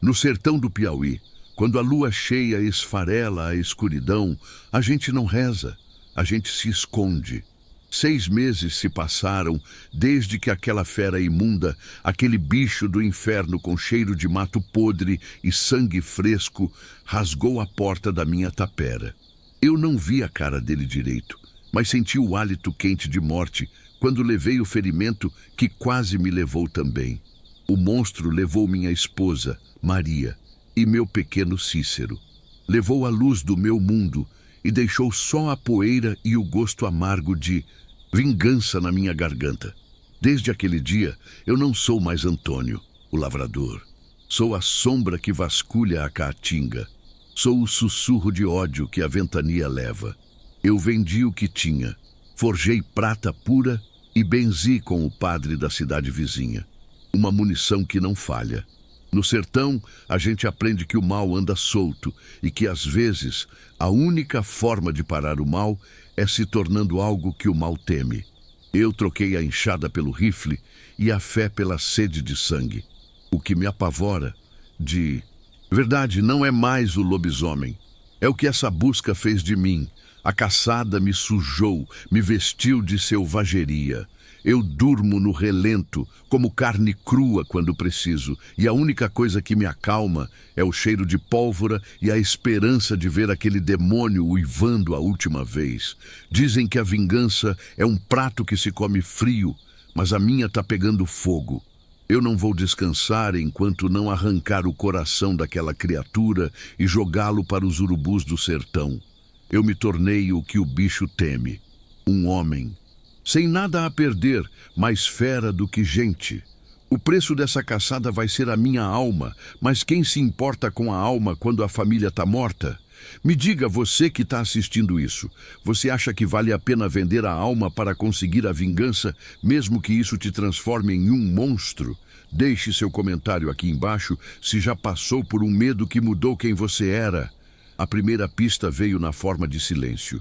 No sertão do Piauí, quando a lua cheia esfarela a escuridão, a gente não reza, a gente se esconde. 6 meses se passaram desde que aquela fera imunda, aquele bicho do inferno com cheiro de mato podre e sangue fresco, rasgou a porta da minha tapera. Eu não vi a cara dele direito, mas senti o hálito quente de morte quando levei o ferimento que quase me levou também. O monstro levou minha esposa, Maria, e meu pequeno Cícero. Levou a luz do meu mundo e deixou só a poeira e o gosto amargo de vingança na minha garganta. Desde aquele dia, eu não sou mais Antônio, o lavrador. Sou a sombra que vasculha a caatinga. Sou o sussurro de ódio que a ventania leva. Eu vendi o que tinha, forjei prata pura e benzi com o padre da cidade vizinha. Uma munição que não falha. No sertão, a gente aprende que o mal anda solto e que, às vezes, a única forma de parar o mal é se tornando algo que o mal teme. Eu troquei a enxada pelo rifle e a fé pela sede de sangue. O que me apavora de verdade não é mais o lobisomem. É o que essa busca fez de mim. A caçada me sujou, me vestiu de selvageria. Eu durmo no relento, como carne crua quando preciso, e a única coisa que me acalma é o cheiro de pólvora e a esperança de ver aquele demônio uivando a última vez. Dizem que a vingança é um prato que se come frio, mas a minha tá pegando fogo. Eu não vou descansar enquanto não arrancar o coração daquela criatura e jogá-lo para os urubus do sertão. Eu me tornei o que o bicho teme, um homem. Sem nada a perder, mais fera do que gente. O preço dessa caçada vai ser a minha alma, mas quem se importa com a alma quando a família está morta? Me diga, você que está assistindo isso, você acha que vale a pena vender a alma para conseguir a vingança, mesmo que isso te transforme em um monstro? Deixe seu comentário aqui embaixo se já passou por um medo que mudou quem você era. A primeira pista veio na forma de silêncio.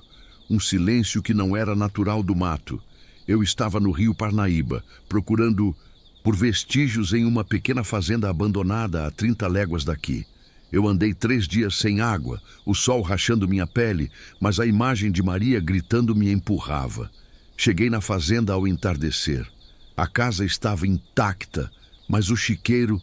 Um silêncio que não era natural do mato. Eu estava no rio Parnaíba, procurando por vestígios em uma pequena fazenda abandonada a 30 léguas daqui. Eu andei 3 dias sem água, o sol rachando minha pele, mas a imagem de Maria gritando me empurrava. Cheguei na fazenda ao entardecer. A casa estava intacta, mas o chiqueiro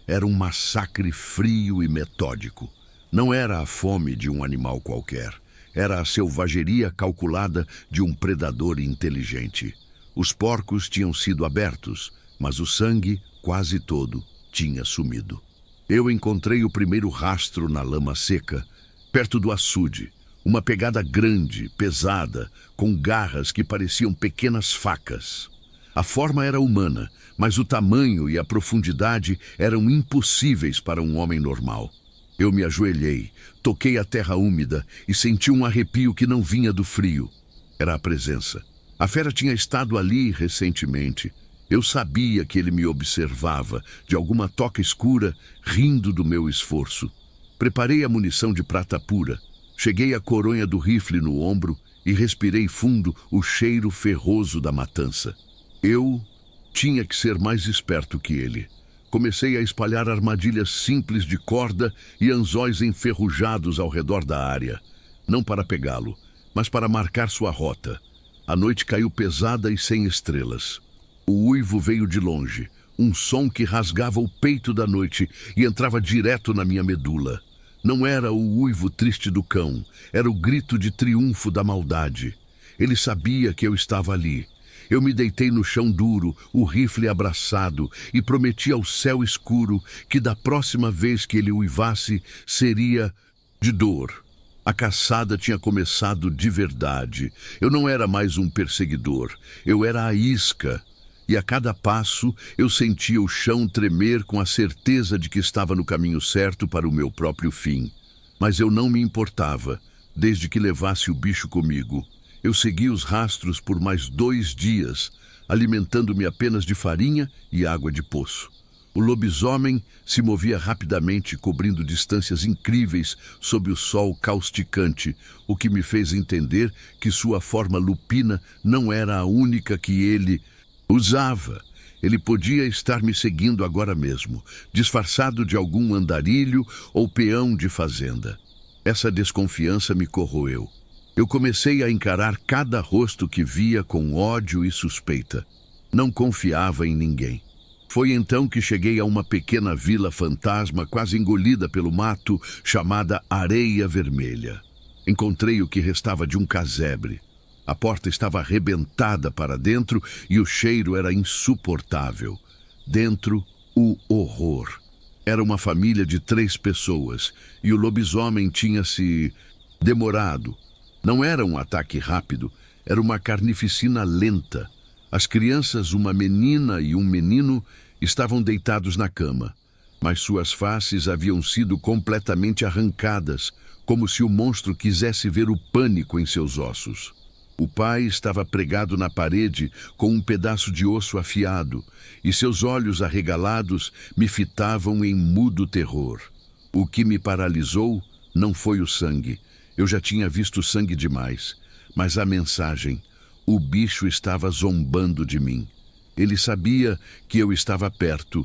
era um massacre frio e metódico. Não era a fome de um animal qualquer. Era a selvageria calculada de um predador inteligente. Os porcos tinham sido abertos, mas o sangue, quase todo, tinha sumido. Eu encontrei o primeiro rastro na lama seca, perto do açude. Uma pegada grande, pesada, com garras que pareciam pequenas facas. A forma era humana, mas o tamanho e a profundidade eram impossíveis para um homem normal. Eu me ajoelhei, toquei a terra úmida e senti um arrepio que não vinha do frio. Era a presença. A fera tinha estado ali recentemente. Eu sabia que ele me observava, de alguma toca escura, rindo do meu esforço. Preparei a munição de prata pura. Cheguei a coronha do rifle no ombro e respirei fundo o cheiro ferroso da matança. Eu tinha que ser mais esperto que ele. Comecei a espalhar armadilhas simples de corda e anzóis enferrujados ao redor da área. Não para pegá-lo, mas para marcar sua rota. A noite caiu pesada e sem estrelas. O uivo veio de longe, um som que rasgava o peito da noite e entrava direto na minha medula. Não era o uivo triste do cão, era o grito de triunfo da maldade. Ele sabia que eu estava ali. Eu me deitei no chão duro, o rifle abraçado, e prometi ao céu escuro que da próxima vez que ele uivasse seria de dor. A caçada tinha começado de verdade. Eu não era mais um perseguidor, eu era a isca. E a cada passo eu sentia o chão tremer com a certeza de que estava no caminho certo para o meu próprio fim. Mas eu não me importava, desde que levasse o bicho comigo. Eu segui os rastros por mais 2 dias, alimentando-me apenas de farinha e água de poço. O lobisomem se movia rapidamente, cobrindo distâncias incríveis sob o sol causticante, o que me fez entender que sua forma lupina não era a única que ele usava. Ele podia estar me seguindo agora mesmo, disfarçado de algum andarilho ou peão de fazenda. Essa desconfiança me corroeu. Eu comecei a encarar cada rosto que via com ódio e suspeita. Não confiava em ninguém. Foi então que cheguei a uma pequena vila fantasma quase engolida pelo mato, chamada Areia Vermelha. Encontrei o que restava de um casebre. A porta estava arrebentada para dentro e o cheiro era insuportável. Dentro, o horror. Era uma família de 3 pessoas e o lobisomem tinha se demorado. Não era um ataque rápido, era uma carnificina lenta. As crianças, uma menina e um menino, estavam deitados na cama, mas suas faces haviam sido completamente arrancadas, como se o monstro quisesse ver o pânico em seus ossos. O pai estava pregado na parede com um pedaço de osso afiado, e seus olhos arregalados me fitavam em mudo terror. O que me paralisou não foi o sangue. Eu já tinha visto sangue demais, mas a mensagem. O bicho estava zombando de mim. Ele sabia que eu estava perto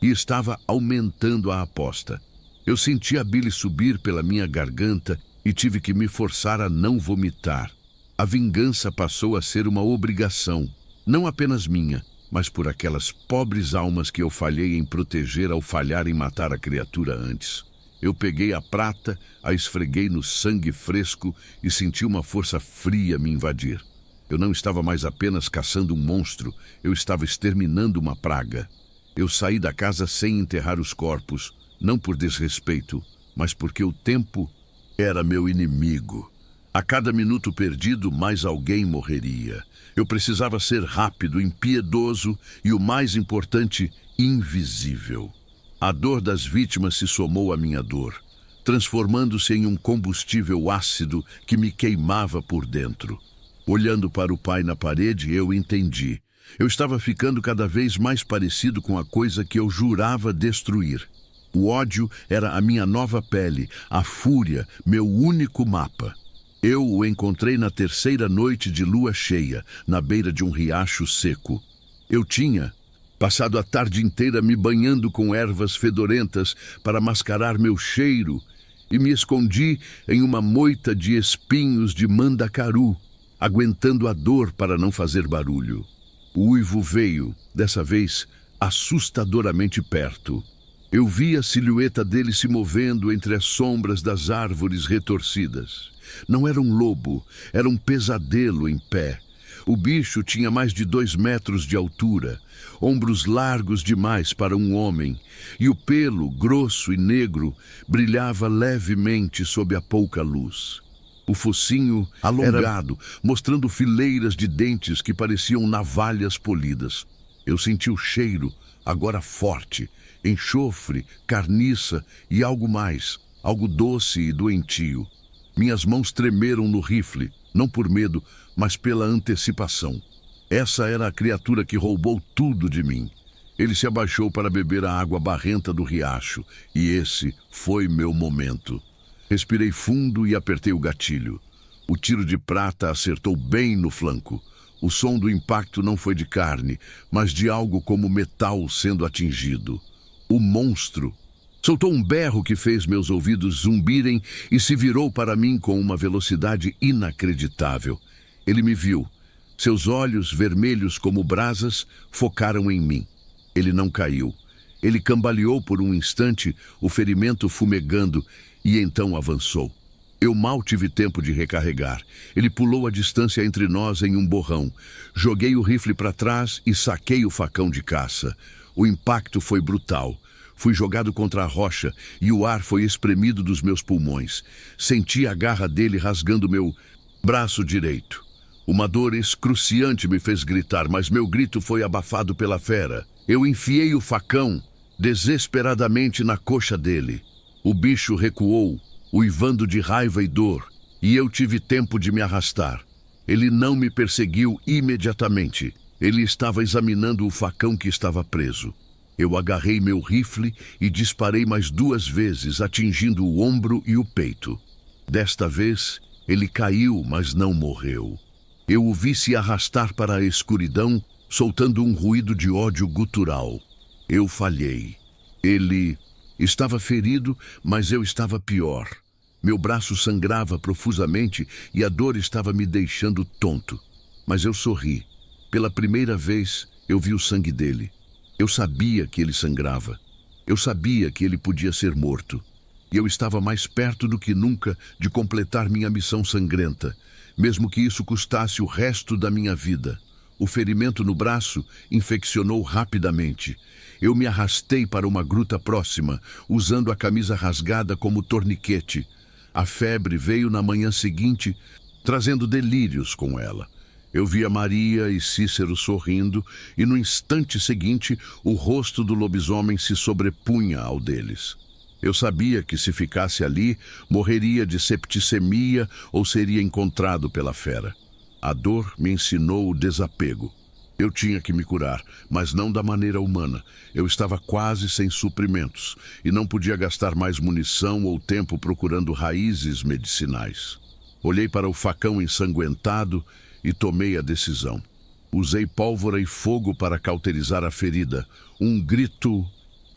e estava aumentando a aposta. Eu senti a bile subir pela minha garganta e tive que me forçar a não vomitar. A vingança passou a ser uma obrigação, não apenas minha, mas por aquelas pobres almas que eu falhei em proteger ao falhar em matar a criatura antes. Eu peguei a prata, a esfreguei no sangue fresco e senti uma força fria me invadir. Eu não estava mais apenas caçando um monstro, eu estava exterminando uma praga. Eu saí da casa sem enterrar os corpos, não por desrespeito, mas porque o tempo era meu inimigo. A cada minuto perdido, mais alguém morreria. Eu precisava ser rápido, impiedoso e, o mais importante, invisível. A dor das vítimas se somou à minha dor, transformando-se em um combustível ácido que me queimava por dentro. Olhando para o pai na parede, eu entendi. Eu estava ficando cada vez mais parecido com a coisa que eu jurava destruir. O ódio era a minha nova pele, a fúria, meu único mapa. Eu o encontrei na 3ª noite de lua cheia, na beira de um riacho seco. Eu tinha passado a tarde inteira me banhando com ervas fedorentas para mascarar meu cheiro e me escondi em uma moita de espinhos de mandacaru, aguentando a dor para não fazer barulho. O uivo veio, dessa vez, assustadoramente perto. Eu vi a silhueta dele se movendo entre as sombras das árvores retorcidas. Não era um lobo, era um pesadelo em pé. O bicho tinha mais de 2 metros de altura, ombros largos demais para um homem, e o pelo, grosso e negro, brilhava levemente sob a pouca luz. O focinho alongado, mostrando fileiras de dentes que pareciam navalhas polidas. Eu senti o cheiro, agora forte, enxofre, carniça e algo mais, algo doce e doentio. Minhas mãos tremeram no rifle, não por medo, mas pela antecipação. Essa era a criatura que roubou tudo de mim. Ele se abaixou para beber a água barrenta do riacho, e esse foi meu momento. Respirei fundo e apertei o gatilho. O tiro de prata acertou bem no flanco. O som do impacto não foi de carne, mas de algo como metal sendo atingido. O monstro soltou um berro que fez meus ouvidos zumbirem e se virou para mim com uma velocidade inacreditável. Ele me viu. Seus olhos, vermelhos como brasas, focaram em mim. Ele não caiu. Ele cambaleou por um instante, o ferimento fumegando, e então avançou. Eu mal tive tempo de recarregar. Ele pulou a distância entre nós em um borrão. Joguei o rifle para trás e saquei o facão de caça. O impacto foi brutal. Fui jogado contra a rocha e o ar foi espremido dos meus pulmões. Senti a garra dele rasgando meu braço direito. Uma dor excruciante me fez gritar, mas meu grito foi abafado pela fera. Eu enfiei o facão desesperadamente na coxa dele. O bicho recuou, uivando de raiva e dor, e eu tive tempo de me arrastar. Ele não me perseguiu imediatamente. Ele estava examinando o facão que estava preso. Eu agarrei meu rifle e disparei mais 2 vezes, atingindo o ombro e o peito. Desta vez, ele caiu, mas não morreu. Eu o vi se arrastar para a escuridão, soltando um ruído de ódio gutural. Eu falhei. Ele estava ferido, mas eu estava pior. Meu braço sangrava profusamente e a dor estava me deixando tonto. Mas eu sorri. Pela primeira vez, eu vi o sangue dele. Eu sabia que ele sangrava. Eu sabia que ele podia ser morto. E eu estava mais perto do que nunca de completar minha missão sangrenta, mesmo que isso custasse o resto da minha vida. O ferimento no braço infeccionou rapidamente. Eu me arrastei para uma gruta próxima, usando a camisa rasgada como torniquete. A febre veio na manhã seguinte, trazendo delírios com ela. Eu via Maria e Cícero sorrindo, e no instante seguinte, o rosto do lobisomem se sobrepunha ao deles. Eu sabia que se ficasse ali, morreria de septicemia ou seria encontrado pela fera. A dor me ensinou o desapego. Eu tinha que me curar, mas não da maneira humana. Eu estava quase sem suprimentos e não podia gastar mais munição ou tempo procurando raízes medicinais. Olhei para o facão ensanguentado e tomei a decisão. Usei pólvora e fogo para cauterizar a ferida. Um grito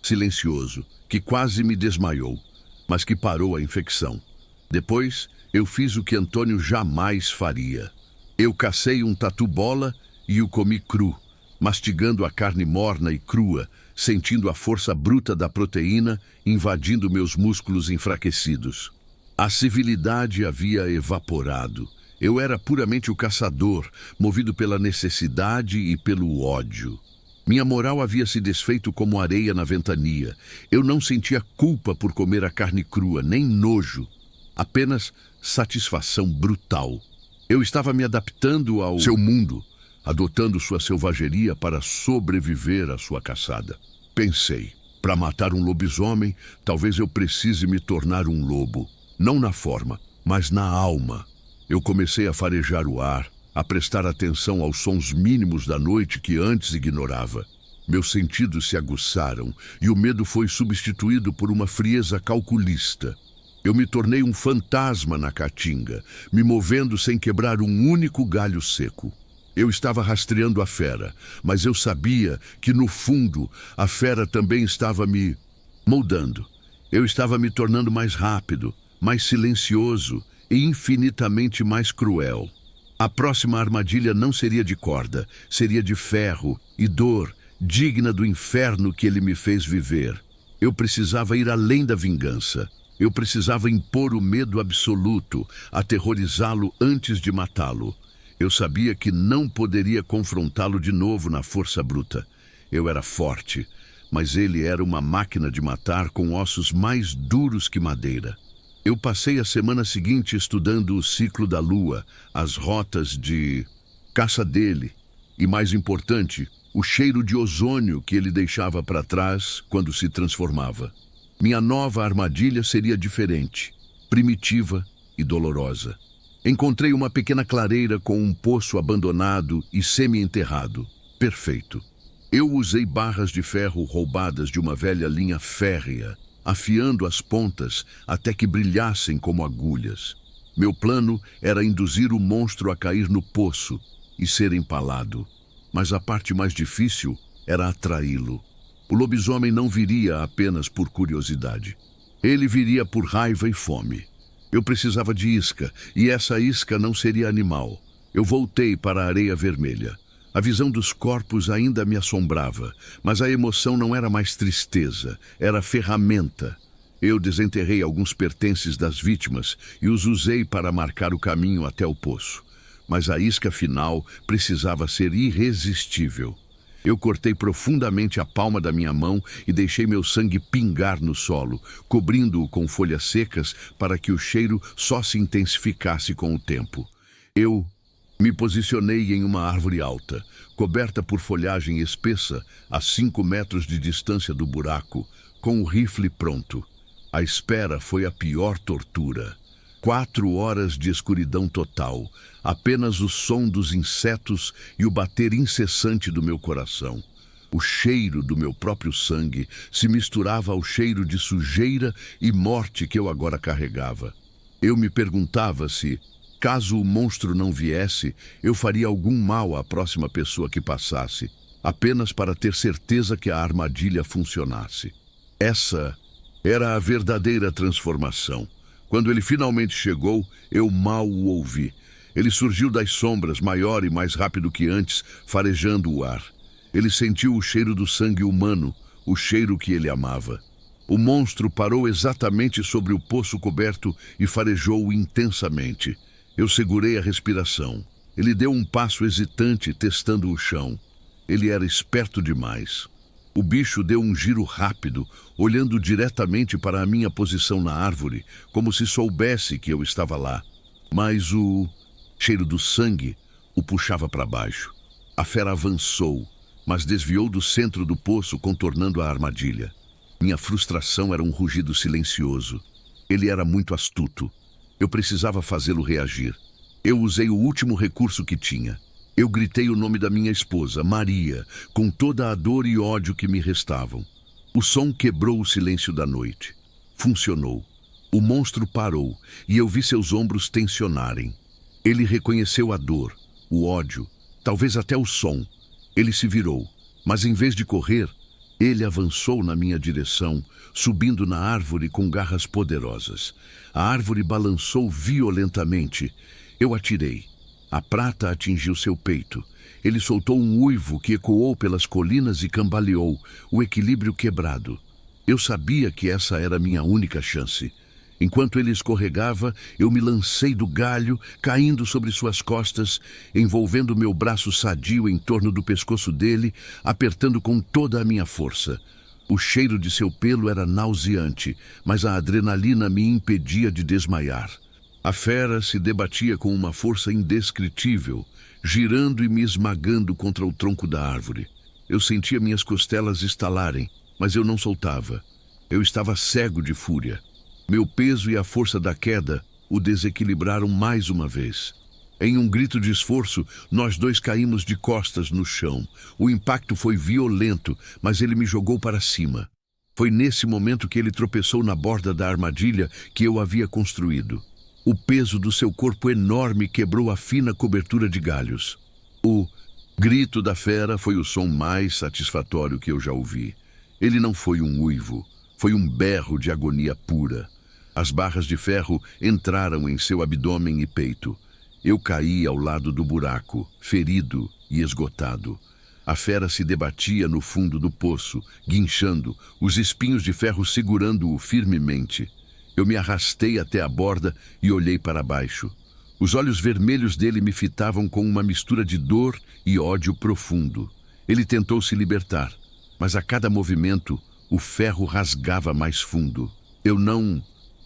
silencioso, que quase me desmaiou, mas que parou a infecção. Depois, eu fiz o que Antônio jamais faria. Eu cacei um tatu-bola e o comi cru, mastigando a carne morna e crua, sentindo a força bruta da proteína invadindo meus músculos enfraquecidos. A civilidade havia evaporado. Eu era puramente o caçador, movido pela necessidade e pelo ódio. Minha moral havia se desfeito como areia na ventania. Eu não sentia culpa por comer a carne crua, nem nojo. Apenas satisfação brutal. Eu estava me adaptando ao seu mundo, adotando sua selvageria para sobreviver à sua caçada. Pensei, para matar um lobisomem, talvez eu precise me tornar um lobo. Não na forma, mas na alma. Eu comecei a farejar o ar, a prestar atenção aos sons mínimos da noite que antes ignorava. Meus sentidos se aguçaram e o medo foi substituído por uma frieza calculista. Eu me tornei um fantasma na caatinga, me movendo sem quebrar um único galho seco. Eu estava rastreando a fera, mas eu sabia que, no fundo, a fera também estava me moldando. Eu estava me tornando mais rápido, mais silencioso e infinitamente mais cruel. A próxima armadilha não seria de corda, seria de ferro e dor, digna do inferno que ele me fez viver. Eu precisava ir além da vingança. Eu precisava impor o medo absoluto, aterrorizá-lo antes de matá-lo. Eu sabia que não poderia confrontá-lo de novo na força bruta. Eu era forte, mas ele era uma máquina de matar com ossos mais duros que madeira. Eu passei a semana seguinte estudando o ciclo da lua, as rotas de caça dele e, mais importante, o cheiro de ozônio que ele deixava para trás quando se transformava. Minha nova armadilha seria diferente, primitiva e dolorosa. Encontrei uma pequena clareira com um poço abandonado e semi-enterrado. Perfeito. Eu usei barras de ferro roubadas de uma velha linha férrea, afiando as pontas até que brilhassem como agulhas. Meu plano era induzir o monstro a cair no poço e ser empalado. Mas a parte mais difícil era atraí-lo. O lobisomem não viria apenas por curiosidade. Ele viria por raiva e fome. Eu precisava de isca, e essa isca não seria animal. Eu voltei para a areia vermelha. A visão dos corpos ainda me assombrava, mas a emoção não era mais tristeza, era ferramenta. Eu desenterrei alguns pertences das vítimas e os usei para marcar o caminho até o poço. Mas a isca final precisava ser irresistível. Eu cortei profundamente a palma da minha mão e deixei meu sangue pingar no solo, cobrindo-o com folhas secas para que o cheiro só se intensificasse com o tempo. Eu me posicionei em uma árvore alta, coberta por folhagem espessa, a 5 metros de distância do buraco, com o rifle pronto. A espera foi a pior tortura. 4 horas de escuridão total, apenas o som dos insetos e o bater incessante do meu coração. O cheiro do meu próprio sangue se misturava ao cheiro de sujeira e morte que eu agora carregava. Eu me perguntava se Caso o monstro não viesse, eu faria algum mal à próxima pessoa que passasse, apenas para ter certeza que a armadilha funcionasse. Essa era a verdadeira transformação. Quando ele finalmente chegou, eu mal o ouvi. Ele surgiu das sombras, maior e mais rápido que antes, farejando o ar. Ele sentiu o cheiro do sangue humano, o cheiro que ele amava. O monstro parou exatamente sobre o poço coberto e farejou intensamente. Eu segurei a respiração. Ele deu um passo hesitante, testando o chão. Ele era esperto demais. O bicho deu um giro rápido, olhando diretamente para a minha posição na árvore, como se soubesse que eu estava lá. Mas o cheiro do sangue o puxava para baixo. A fera avançou, mas desviou do centro do poço, contornando a armadilha. Minha frustração era um rugido silencioso. Ele era muito astuto. Eu precisava fazê-lo reagir. Eu usei o último recurso que tinha. Eu gritei o nome da minha esposa, Maria, com toda a dor e ódio que me restavam. O som quebrou o silêncio da noite. Funcionou. O monstro parou e eu vi seus ombros tensionarem. Ele reconheceu a dor, o ódio, talvez até o som. Ele se virou, mas em vez de correr, ele avançou na minha direção, subindo na árvore com garras poderosas. A árvore balançou violentamente. Eu atirei. A prata atingiu seu peito. Ele soltou um uivo que ecoou pelas colinas e cambaleou, o equilíbrio quebrado. Eu sabia que essa era minha única chance. Enquanto ele escorregava, eu me lancei do galho, caindo sobre suas costas, envolvendo meu braço sadio em torno do pescoço dele, apertando com toda a minha força. O cheiro de seu pelo era nauseante, mas a adrenalina me impedia de desmaiar. A fera se debatia com uma força indescritível, girando e me esmagando contra o tronco da árvore. Eu sentia minhas costelas estalarem, mas eu não soltava. Eu estava cego de fúria. Meu peso e a força da queda o desequilibraram mais uma vez. Em um grito de esforço, nós dois caímos de costas no chão. O impacto foi violento, mas ele me jogou para cima. Foi nesse momento que ele tropeçou na borda da armadilha que eu havia construído. O peso do seu corpo enorme quebrou a fina cobertura de galhos. O grito da fera foi o som mais satisfatório que eu já ouvi. Ele não foi um uivo, foi um berro de agonia pura. As barras de ferro entraram em seu abdômen e peito. Eu caí ao lado do buraco, ferido e esgotado. A fera se debatia no fundo do poço, guinchando, os espinhos de ferro segurando-o firmemente. Eu me arrastei até a borda e olhei para baixo. Os olhos vermelhos dele me fitavam com uma mistura de dor e ódio profundo. Ele tentou se libertar, mas a cada movimento, o ferro rasgava mais fundo. Eu não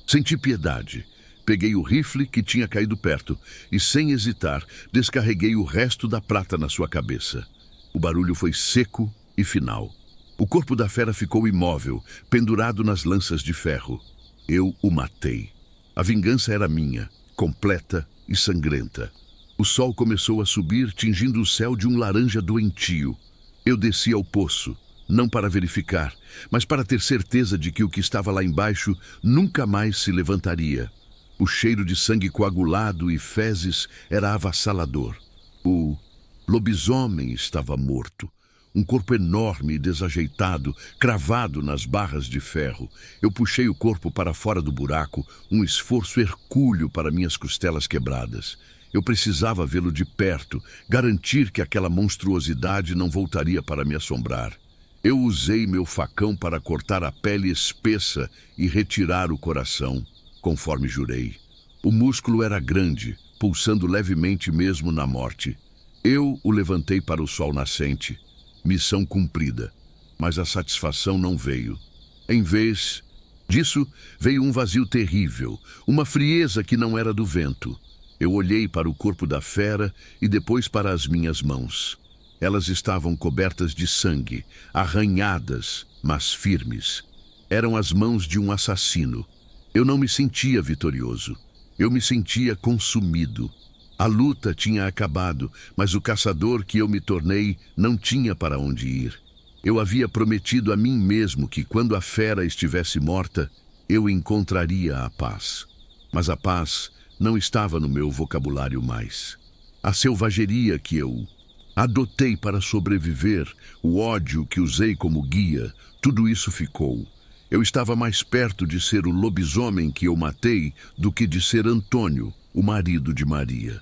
senti piedade. Peguei o rifle que tinha caído perto e, sem hesitar, descarreguei o resto da prata na sua cabeça. O barulho foi seco e final. O corpo da fera ficou imóvel, pendurado nas lanças de ferro. Eu o matei. A vingança era minha, completa e sangrenta. O sol começou a subir, tingindo o céu de um laranja doentio. Eu desci ao poço, não para verificar, mas para ter certeza de que o que estava lá embaixo nunca mais se levantaria. O cheiro de sangue coagulado e fezes era avassalador. O lobisomem estava morto. Um corpo enorme e desajeitado, cravado nas barras de ferro. Eu puxei o corpo para fora do buraco, um esforço hercúleo para minhas costelas quebradas. Eu precisava vê-lo de perto, garantir que aquela monstruosidade não voltaria para me assombrar. Eu usei meu facão para cortar a pele espessa e retirar o coração, conforme jurei. O músculo era grande, pulsando levemente mesmo na morte. Eu o levantei para o sol nascente. Missão cumprida, mas a satisfação não veio. Em vez disso, veio um vazio terrível, uma frieza que não era do vento. Eu olhei para o corpo da fera e depois para as minhas mãos. Elas estavam cobertas de sangue, arranhadas, mas firmes. Eram as mãos de um assassino. Eu não me sentia vitorioso. Eu me sentia consumido. A luta tinha acabado, mas o caçador que eu me tornei não tinha para onde ir. Eu havia prometido a mim mesmo que quando a fera estivesse morta, eu encontraria a paz. Mas a paz não estava no meu vocabulário mais. A selvageria que eu adotei para sobreviver, o ódio que usei como guia, tudo isso ficou. Eu estava mais perto de ser o lobisomem que eu matei do que de ser Antônio, o marido de Maria.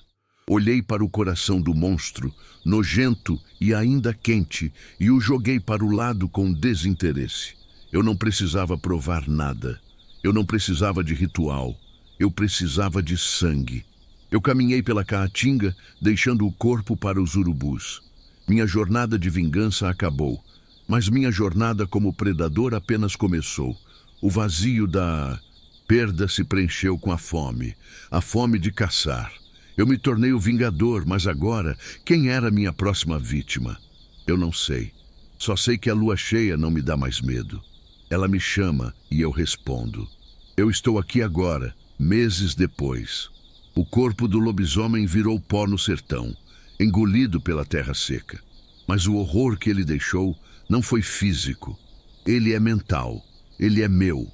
Olhei para o coração do monstro, nojento e ainda quente, e o joguei para o lado com desinteresse. Eu não precisava provar nada. Eu não precisava de ritual. Eu precisava de sangue. Eu caminhei pela caatinga, deixando o corpo para os urubus. Minha jornada de vingança acabou, mas minha jornada como predador apenas começou. O vazio da perda se preencheu com a fome de caçar. Eu me tornei o vingador, mas agora, quem era minha próxima vítima? Eu não sei. Só sei que a lua cheia não me dá mais medo. Ela me chama e eu respondo. Eu estou aqui agora, meses depois. O corpo do lobisomem virou pó no sertão, engolido pela terra seca. Mas o horror que ele deixou não foi físico. Ele é mental. Ele é meu.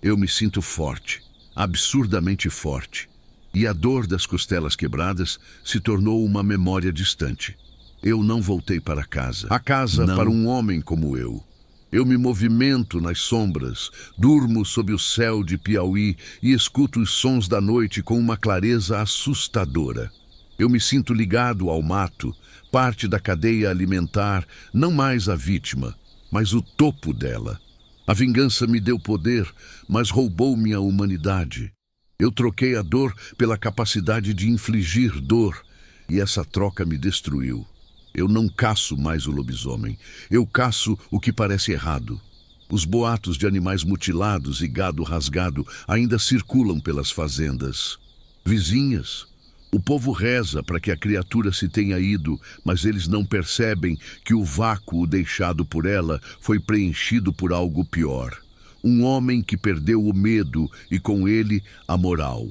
Eu me sinto forte, absurdamente forte. E a dor das costelas quebradas se tornou uma memória distante. Eu não voltei para casa. A casa não. Para um homem como eu. Eu me movimento nas sombras, durmo sob o céu de Piauí e escuto os sons da noite com uma clareza assustadora. Eu me sinto ligado ao mato, parte da cadeia alimentar, não mais a vítima, mas o topo dela. A vingança me deu poder, mas roubou minha humanidade. Eu troquei a dor pela capacidade de infligir dor, e essa troca me destruiu. Eu não caço mais o lobisomem. Eu caço o que parece errado. Os boatos de animais mutilados e gado rasgado ainda circulam pelas fazendas vizinhas. O povo reza para que a criatura se tenha ido, mas eles não percebem que o vácuo deixado por ela foi preenchido por algo pior. Um homem que perdeu o medo e com ele a moral.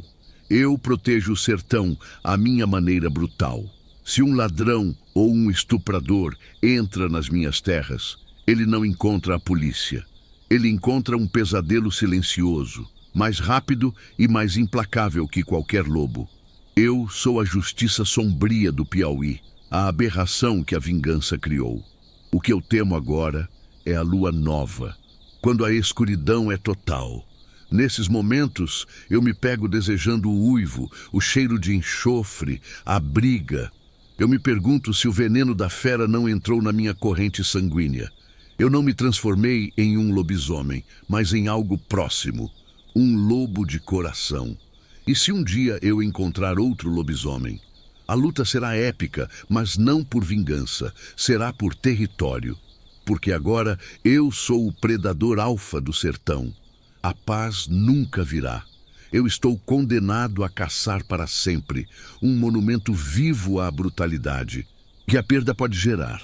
Eu protejo o sertão à minha maneira brutal. Se um ladrão ou um estuprador entra nas minhas terras, ele não encontra a polícia. Ele encontra um pesadelo silencioso, mais rápido e mais implacável que qualquer lobo. Eu sou a justiça sombria do Piauí, a aberração que a vingança criou. O que eu temo agora é a lua nova, quando a escuridão é total. Nesses momentos, eu me pego desejando o uivo, o cheiro de enxofre, a briga. Eu me pergunto se o veneno da fera não entrou na minha corrente sanguínea. Eu não me transformei em um lobisomem, mas em algo próximo, um lobo de coração. E se um dia eu encontrar outro lobisomem? A luta será épica, mas não por vingança, será por território. Porque agora eu sou o predador alfa do sertão. A paz nunca virá. Eu estou condenado a caçar para sempre, um monumento vivo à brutalidade, que a perda pode gerar.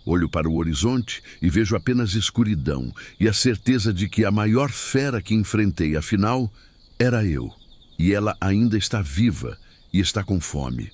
Olho para o horizonte e vejo apenas escuridão e a certeza de que a maior fera que enfrentei, afinal, era eu. E ela ainda está viva e está com fome.